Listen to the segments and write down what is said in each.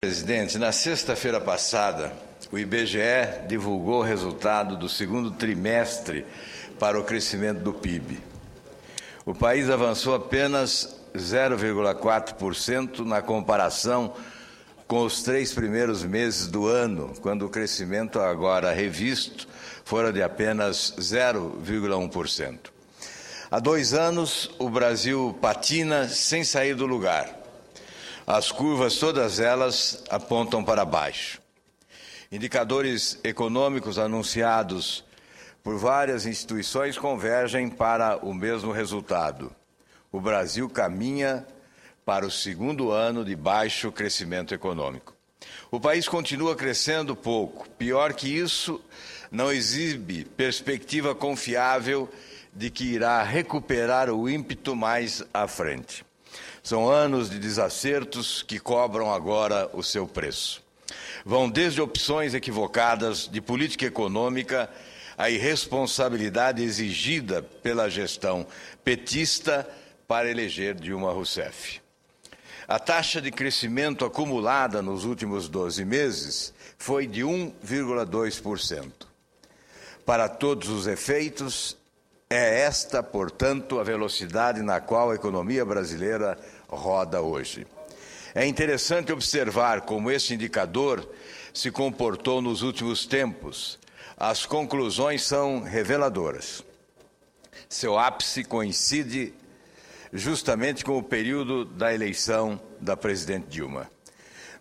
Presidente, na sexta-feira passada, o IBGE divulgou o resultado do segundo trimestre para o crescimento do PIB. O país avançou apenas 0,4% na comparação com os 3 primeiros meses do ano, quando o crescimento agora revisto fora de apenas 0,1%. Há 2 anos, o Brasil patina sem sair do lugar. As curvas, todas elas, apontam para baixo. Indicadores econômicos anunciados por várias instituições convergem para o mesmo resultado. O Brasil caminha para o segundo ano de baixo crescimento econômico. O país continua crescendo pouco. Pior que isso, não exibe perspectiva confiável de que irá recuperar o ímpeto mais à frente. São anos de desacertos que cobram agora o seu preço. Vão desde opções equivocadas de política econômica à irresponsabilidade exigida pela gestão petista para eleger Dilma Rousseff. A taxa de crescimento acumulada nos últimos 12 meses foi de 1,2%. Para todos os efeitos, é esta, portanto, a velocidade na qual a economia brasileira roda hoje. É interessante observar como esse indicador se comportou nos últimos tempos. As conclusões são reveladoras. Seu ápice coincide justamente com o período da eleição da presidente Dilma.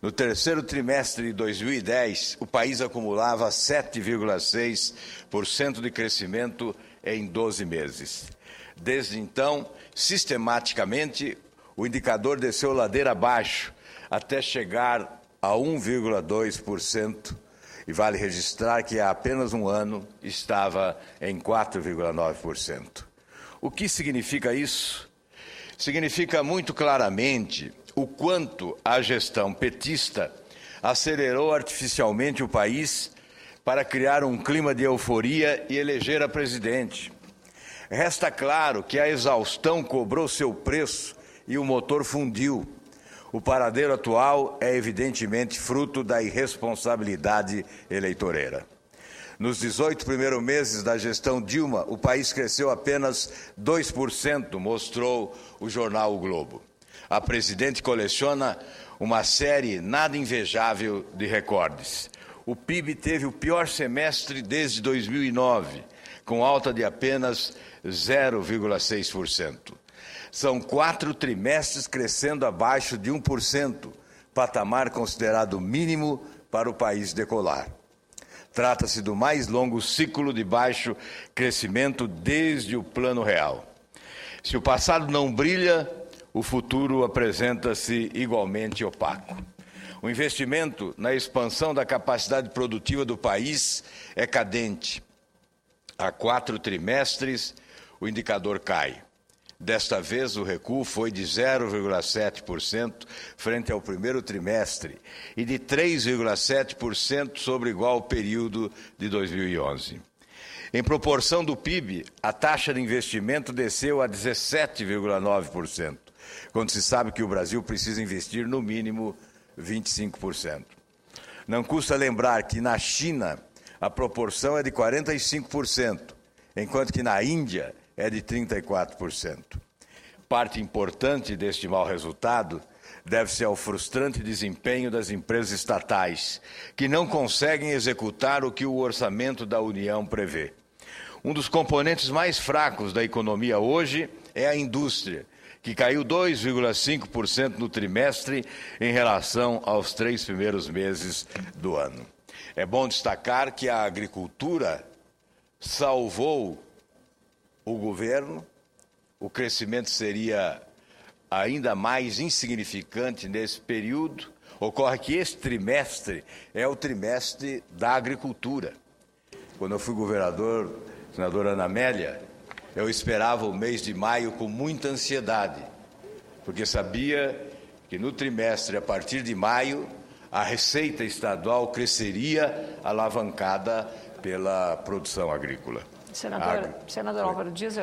No terceiro trimestre de 2010, o país acumulava 7,6% de crescimento em 12 meses. Desde então, sistematicamente, o indicador desceu ladeira abaixo até chegar a 1,2%, e vale registrar que há apenas um ano estava em 4,9%. O que significa isso? Significa muito claramente o quanto a gestão petista acelerou artificialmente o país para criar um clima de euforia e eleger a presidente. Resta claro que a exaustão cobrou seu preço e o motor fundiu. O paradeiro atual é evidentemente fruto da irresponsabilidade eleitoreira. Nos 18 primeiros meses da gestão Dilma, o país cresceu apenas 2%, mostrou o jornal O Globo. A presidente coleciona uma série nada invejável de recordes. O PIB teve o pior semestre desde 2009, com alta de apenas 0,6%. São 4 trimestres crescendo abaixo de 1%, patamar considerado mínimo para o país decolar. Trata-se do mais longo ciclo de baixo crescimento desde o Plano Real. Se o passado não brilha, o futuro apresenta-se igualmente opaco. O investimento na expansão da capacidade produtiva do país é cadente. Há 4 trimestres, o indicador cai. Desta vez, o recuo foi de 0,7% frente ao primeiro trimestre e de 3,7% sobre igual período de 2011. Em proporção do PIB, a taxa de investimento desceu a 17,9%, quando se sabe que o Brasil precisa investir no mínimo 25%. Não custa lembrar que na China a proporção é de 45%, enquanto que na Índia é de 34%. Parte importante deste mau resultado deve-se ao frustrante desempenho das empresas estatais, que não conseguem executar o que o orçamento da União prevê. Um dos componentes mais fracos da economia hoje é a indústria, que caiu 2,5% no trimestre em relação aos 3 primeiros meses do ano. É bom destacar que a agricultura salvou o governo. O crescimento seria ainda mais insignificante nesse período. Ocorre que este trimestre é o trimestre da agricultura. Quando eu fui governador, senadora Ana Amélia, eu esperava o mês de maio com muita ansiedade, porque sabia que no trimestre, a partir de maio, a receita estadual cresceria alavancada pela produção agrícola. Senador Álvaro Dias,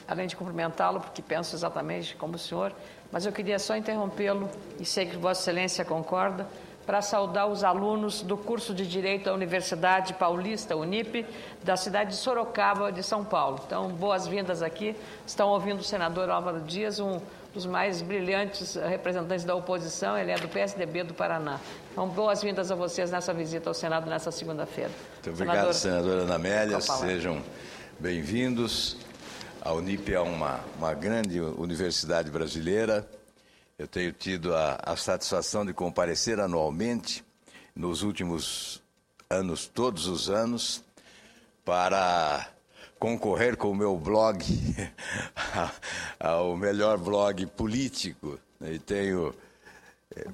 além de cumprimentá-lo, porque penso exatamente como o senhor, mas eu queria só interrompê-lo, e sei que Vossa Excelência concorda, para saudar os alunos do curso de Direito da Universidade Paulista, Unip, da cidade de Sorocaba, de São Paulo. Então, boas-vindas aqui. Estão ouvindo o senador Álvaro Dias, um dos mais brilhantes representantes da oposição. Ele é do PSDB do Paraná. Então, boas-vindas a vocês nessa visita ao Senado nessa segunda-feira. Muito obrigado, senadora Ana Amélia. Sejam bem-vindos. A Unip é uma grande universidade brasileira. Eu tenho tido a satisfação de comparecer anualmente, nos últimos anos, todos os anos, para concorrer com o meu blog ao melhor blog político. E tenho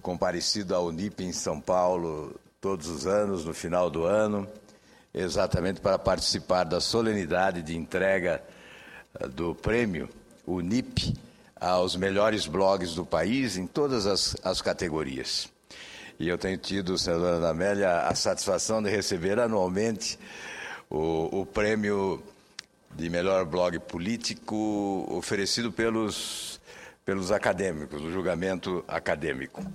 comparecido à Unip em São Paulo todos os anos, no final do ano, exatamente para participar da solenidade de entrega do prêmio Unip aos melhores blogs do país, em todas as categorias. E eu tenho tido, senadora Ana Amélia, a satisfação de receber anualmente o prêmio de melhor blog político oferecido pelos acadêmicos, o julgamento acadêmico.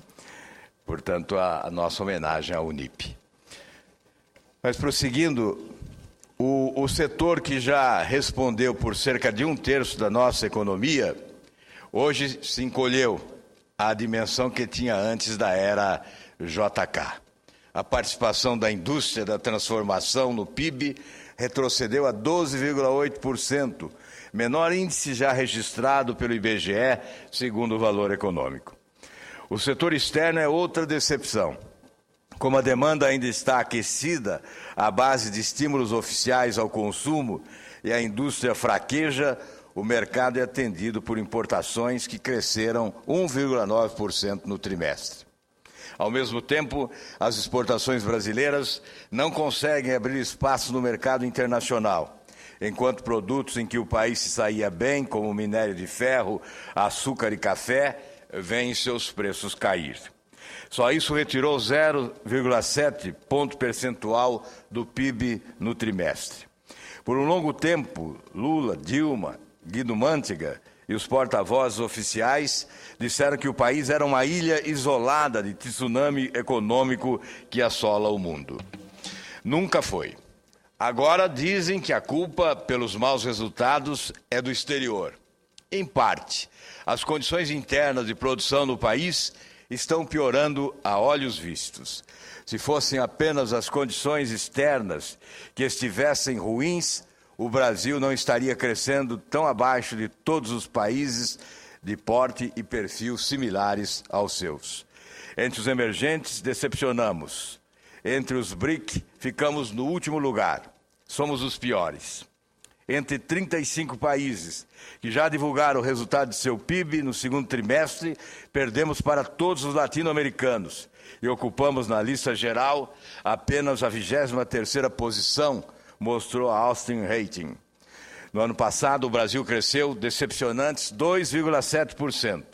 Portanto, a nossa homenagem à Unip. Mas, prosseguindo, o setor que já respondeu por cerca de 1/3 da nossa economia, hoje se encolheu à dimensão que tinha antes da era JK. A participação da indústria da transformação no PIB retrocedeu a 12,8%, menor índice já registrado pelo IBGE, segundo o Valor Econômico. O setor externo é outra decepção. Como a demanda ainda está aquecida à base de estímulos oficiais ao consumo e a indústria fraqueja, o mercado é atendido por importações que cresceram 1,9% no trimestre. Ao mesmo tempo, as exportações brasileiras não conseguem abrir espaço no mercado internacional, enquanto produtos em que o país se saía bem, como minério de ferro, açúcar e café, veem seus preços cair. Só isso retirou 0,7 ponto percentual do PIB no trimestre. Por um longo tempo, Lula, Dilma, Guido Mantega e os porta-vozes oficiais disseram que o país era uma ilha isolada de tsunami econômico que assola o mundo. Nunca foi. Agora dizem que a culpa pelos maus resultados é do exterior. Em parte, as condições internas de produção no país estão piorando a olhos vistos. Se fossem apenas as condições externas que estivessem ruins, o Brasil não estaria crescendo tão abaixo de todos os países de porte e perfil similares aos seus. Entre os emergentes, decepcionamos. Entre os BRIC, ficamos no último lugar. Somos os piores. Entre 35 países que já divulgaram o resultado de seu PIB no segundo trimestre, perdemos para todos os latino-americanos e ocupamos na lista geral apenas a 23ª posição, mostrou a Austin Rating. No ano passado, o Brasil cresceu decepcionantes 2,7%.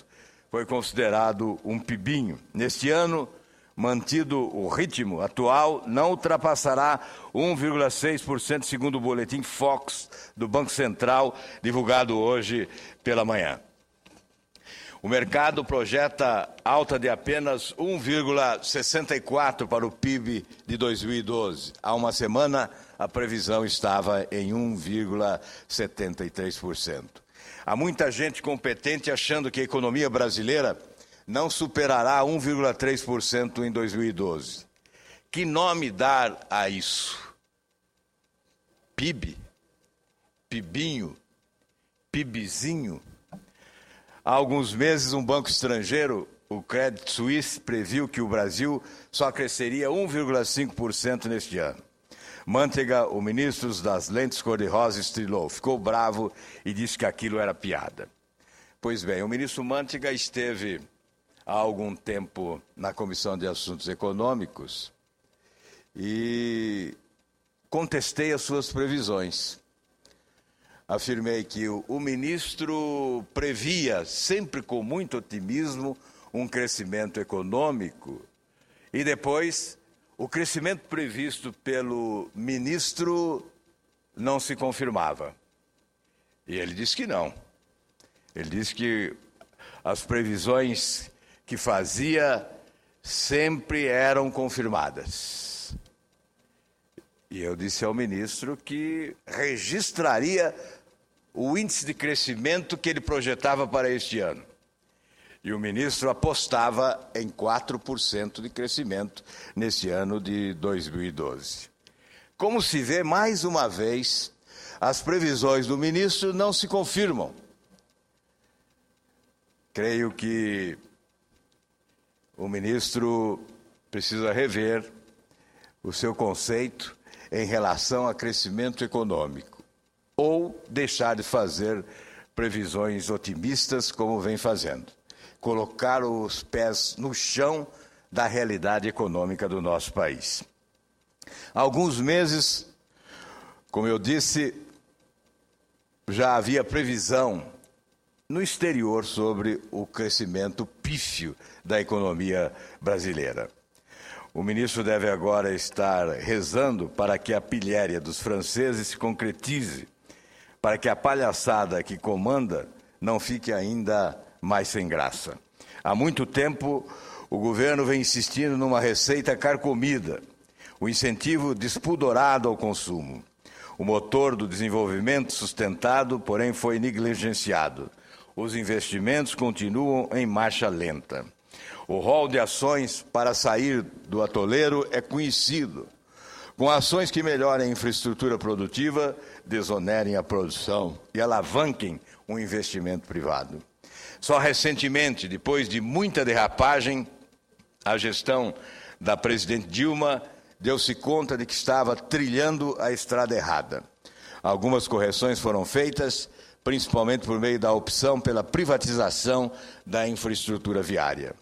Foi considerado um pibinho. Neste ano, mantido o ritmo atual, não ultrapassará 1,6%, segundo o boletim Fox do Banco Central, divulgado hoje pela manhã. O mercado projeta alta de apenas 1,64% para o PIB de 2012. Há uma semana, a previsão estava em 1,73%. Há muita gente competente achando que a economia brasileira não superará 1,3% em 2012. Que nome dar a isso? PIB? Pibinho? Pibzinho? Há alguns meses, um banco estrangeiro, o Credit Suisse, previu que o Brasil só cresceria 1,5% neste ano. Mantega, o ministro das lentes cor-de-rosa, estrilou, ficou bravo e disse que aquilo era piada. Pois bem, o ministro Mantega esteve há algum tempo na Comissão de Assuntos Econômicos e contestei as suas previsões. Afirmei que o ministro previa, sempre com muito otimismo, um crescimento econômico e depois o crescimento previsto pelo ministro não se confirmava. E ele disse que não. Ele disse que as previsões que fazia sempre eram confirmadas. E eu disse ao ministro que registraria o índice de crescimento que ele projetava para este ano. E o ministro apostava em 4% de crescimento nesse ano de 2012. Como se vê, mais uma vez, as previsões do ministro não se confirmam. Creio que o ministro precisa rever o seu conceito em relação a crescimento econômico, ou deixar de fazer previsões otimistas como vem fazendo. Colocar os pés no chão da realidade econômica do nosso país. Há alguns meses, como eu disse, já havia previsão no exterior sobre o crescimento pífio da economia brasileira. O ministro deve agora estar rezando para que a pilhéria dos franceses se concretize, para que a palhaçada que comanda não fique ainda mais sem graça. Há muito tempo, o governo vem insistindo numa receita carcomida, o incentivo despudorado ao consumo. O motor do desenvolvimento sustentado, porém, foi negligenciado. Os investimentos continuam em marcha lenta. O rol de ações para sair do atoleiro é conhecido. Com ações que melhorem a infraestrutura produtiva, desonerem a produção e alavanquem o investimento privado. Só recentemente, depois de muita derrapagem, a gestão da presidente Dilma deu-se conta de que estava trilhando a estrada errada. Algumas correções foram feitas, principalmente por meio da opção pela privatização da infraestrutura viária.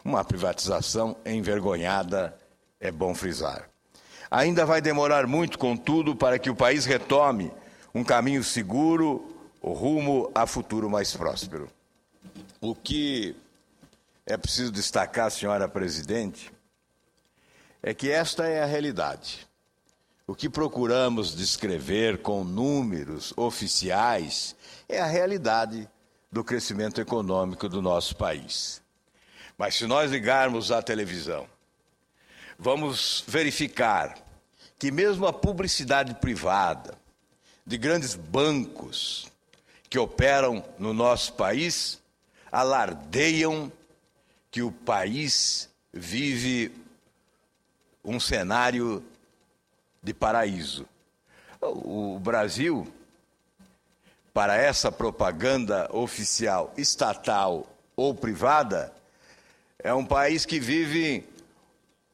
Uma privatização envergonhada, é bom frisar. Ainda vai demorar muito, contudo, para que o país retome um caminho seguro, o rumo a futuro mais próspero. O que é preciso destacar, senhora presidente, é que esta é a realidade. O que procuramos descrever com números oficiais é a realidade do crescimento econômico do nosso país. Mas se nós ligarmos à televisão, vamos verificar que mesmo a publicidade privada de grandes bancos que operam no nosso país alardeiam que o país vive um cenário de paraíso. O Brasil, para essa propaganda oficial, estatal ou privada, é um país que vive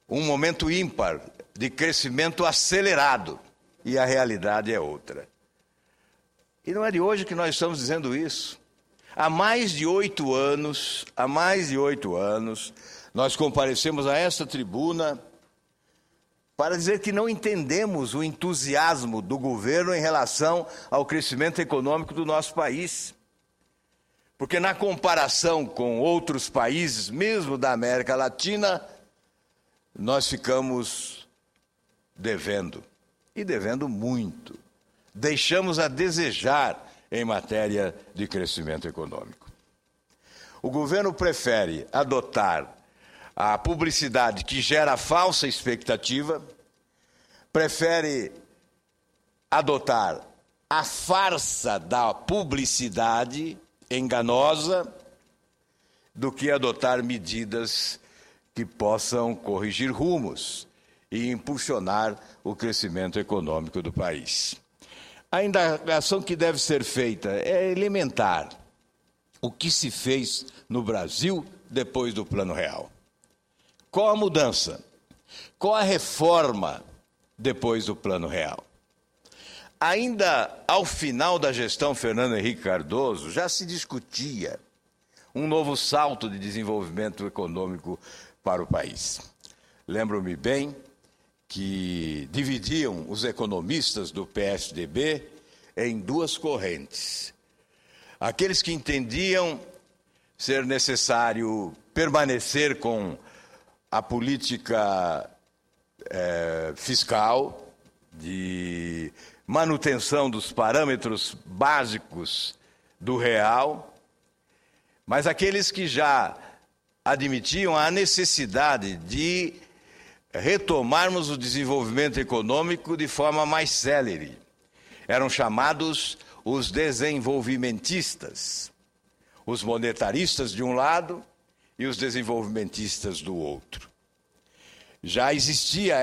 um momento ímpar de crescimento acelerado, e a realidade é outra. E não é de hoje que nós estamos dizendo isso. Há mais de 8 anos, nós comparecemos a esta tribuna para dizer que não entendemos o entusiasmo do governo em relação ao crescimento econômico do nosso país. Porque na comparação com outros países, mesmo da América Latina, nós ficamos devendo, e devendo muito. Deixamos a desejar em matéria de crescimento econômico. O governo prefere adotar a publicidade que gera falsa expectativa, prefere adotar a farsa da publicidade enganosa do que adotar medidas que possam corrigir rumos e impulsionar o crescimento econômico do país. A indagação que deve ser feita é elementar. O que se fez no Brasil depois do Plano Real? Qual a mudança? Qual a reforma depois do Plano Real? Ainda ao final da gestão Fernando Henrique Cardoso, já se discutia um novo salto de desenvolvimento econômico para o país. Lembro-me bem que dividiam os economistas do PSDB em duas correntes. Aqueles que entendiam ser necessário permanecer com a política fiscal de manutenção dos parâmetros básicos do real, mas aqueles que já admitiam a necessidade de retomarmos o desenvolvimento econômico de forma mais célere. Eram chamados os desenvolvimentistas, os monetaristas de um lado e os desenvolvimentistas do outro. Já existia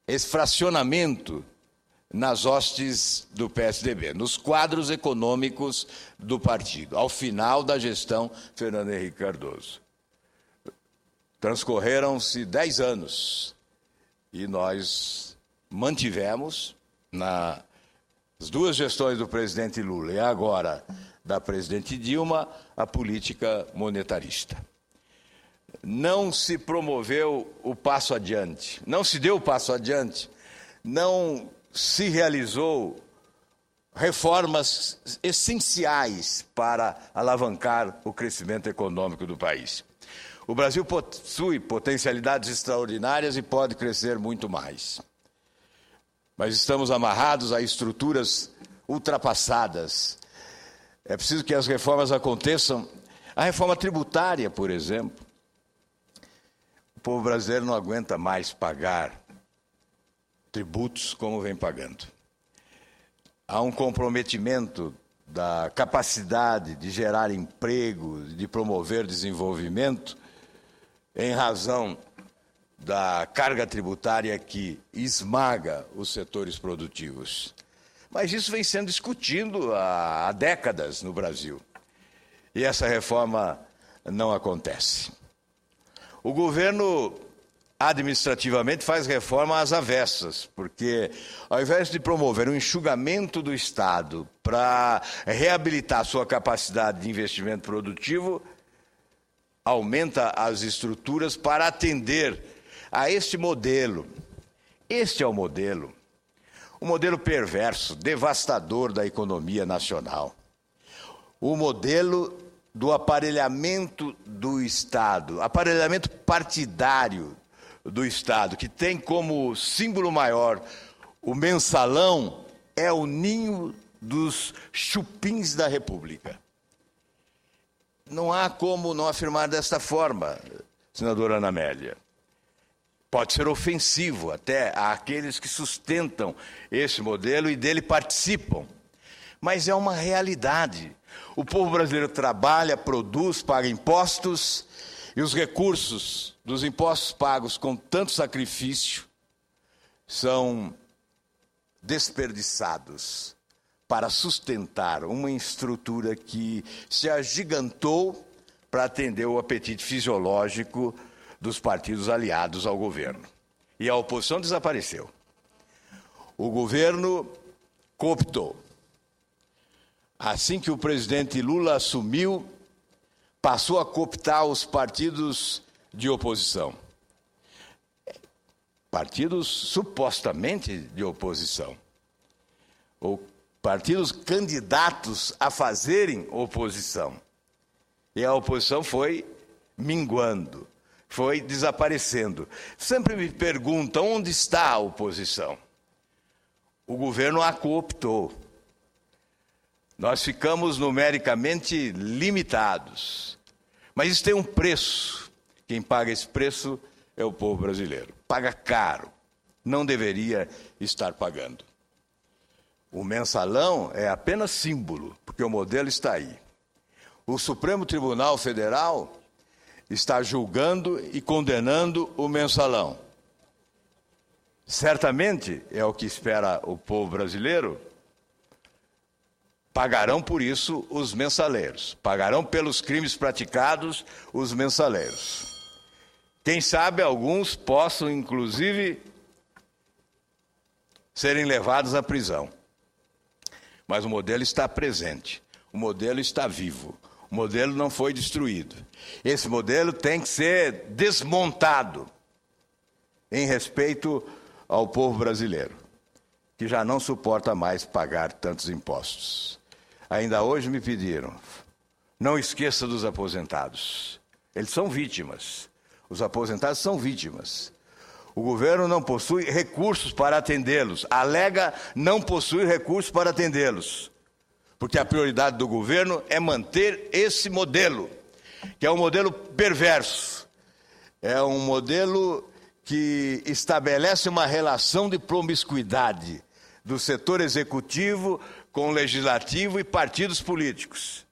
esse fracionamento nas hostes do PSDB, nos quadros econômicos do partido, ao final da gestão Fernando Henrique Cardoso. Transcorreram-se 10 anos e nós mantivemos, nas duas gestões do presidente Lula e agora da presidente Dilma, a política monetarista. Não se promoveu o passo adiante, não se deu o passo adiante, não se realizou reformas essenciais para alavancar o crescimento econômico do país. O Brasil possui potencialidades extraordinárias e pode crescer muito mais. Mas estamos amarrados a estruturas ultrapassadas. É preciso que as reformas aconteçam. A reforma tributária, por exemplo. O povo brasileiro não aguenta mais pagar tributos como vem pagando. Há um comprometimento da capacidade de gerar emprego, de promover desenvolvimento, em razão da carga tributária que esmaga os setores produtivos. Mas isso vem sendo discutido há décadas no Brasil. E essa reforma não acontece. O governo administrativamente faz reforma às avessas, porque ao invés de promover um enxugamento do Estado para reabilitar sua capacidade de investimento produtivo, aumenta as estruturas para atender a este modelo. Este é o modelo. Um modelo perverso, devastador da economia nacional. O modelo do aparelhamento do Estado, aparelhamento partidário do Estado, que tem como símbolo maior o mensalão, é o ninho dos chupins da República. Não há como não afirmar desta forma, senadora Ana Amélia. Pode ser ofensivo até àqueles que sustentam esse modelo e dele participam. Mas é uma realidade. O povo brasileiro trabalha, produz, paga impostos e os recursos dos impostos pagos com tanto sacrifício são desperdiçados para sustentar uma estrutura que se agigantou para atender o apetite fisiológico dos partidos aliados ao governo. E a oposição desapareceu. O governo cooptou. Assim que o presidente Lula assumiu, passou a cooptar os partidos de oposição. Partidos supostamente de oposição. Ou partidos candidatos a fazerem oposição. E a oposição foi minguando, foi desaparecendo. Sempre me perguntam onde está a oposição. O governo a cooptou. Nós ficamos numericamente limitados. Mas isso tem um preço. Quem paga esse preço é o povo brasileiro. Paga caro. Não deveria estar pagando. O mensalão é apenas símbolo, porque o modelo está aí. O Supremo Tribunal Federal está julgando e condenando o mensalão. Certamente, é o que espera o povo brasileiro, pagarão por isso os mensaleiros, pagarão pelos crimes praticados os mensaleiros. Quem sabe alguns possam, inclusive, serem levados à prisão. Mas o modelo está presente, o modelo está vivo, o modelo não foi destruído. Esse modelo tem que ser desmontado em respeito ao povo brasileiro, que já não suporta mais pagar tantos impostos. Ainda hoje me pediram, não esqueça dos aposentados. Eles são vítimas, os aposentados são vítimas. O governo não possui recursos para atendê-los, alega não possuir recursos para atendê-los, porque a prioridade do governo é manter esse modelo, que é um modelo perverso, é um modelo que estabelece uma relação de promiscuidade do setor executivo com o legislativo e partidos políticos.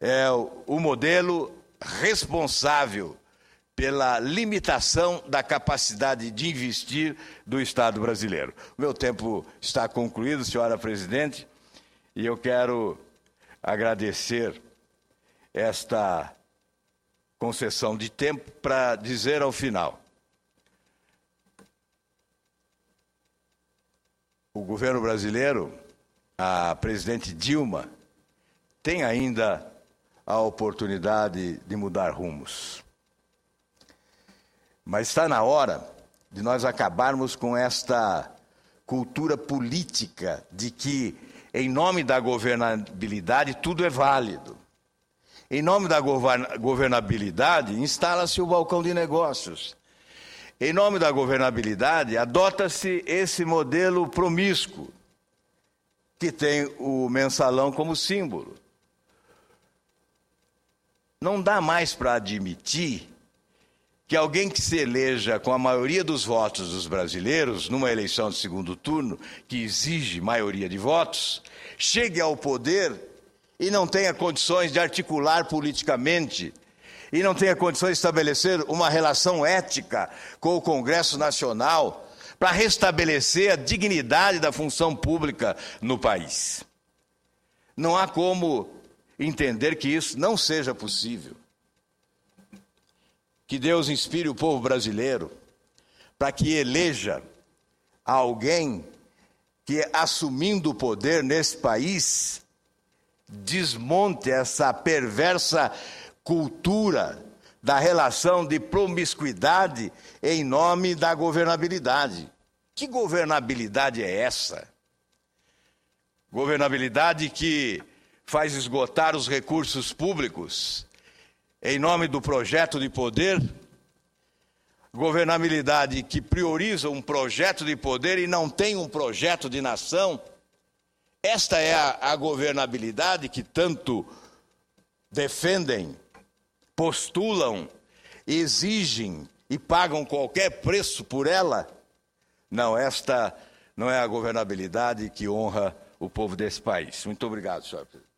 É o modelo responsável pela limitação da capacidade de investir do Estado brasileiro. O meu tempo está concluído, senhora presidente, e eu quero agradecer esta concessão de tempo para dizer ao final: o governo brasileiro, a presidente Dilma, tem ainda a oportunidade de mudar rumos. Mas está na hora de nós acabarmos com esta cultura política de que, em nome da governabilidade, tudo é válido. Em nome da governabilidade, instala-se o balcão de negócios. Em nome da governabilidade, adota-se esse modelo promíscuo, que tem o mensalão como símbolo. Não dá mais para admitir que alguém que se eleja com a maioria dos votos dos brasileiros, numa eleição de segundo turno, que exige maioria de votos, chegue ao poder e não tenha condições de articular politicamente, e não tenha condições de estabelecer uma relação ética com o Congresso Nacional para restabelecer a dignidade da função pública no país. Não há como entender que isso não seja possível. Que Deus inspire o povo brasileiro para que eleja alguém que, assumindo o poder nesse país, desmonte essa perversa cultura da relação de promiscuidade em nome da governabilidade. Que governabilidade é essa? Governabilidade que faz esgotar os recursos públicos em nome do projeto de poder? Governabilidade que prioriza um projeto de poder e não tem um projeto de nação? Esta é a governabilidade que tanto defendem, postulam, exigem e pagam qualquer preço por ela? Não, esta não é a governabilidade que honra o povo desse país. Muito obrigado, senhor presidente.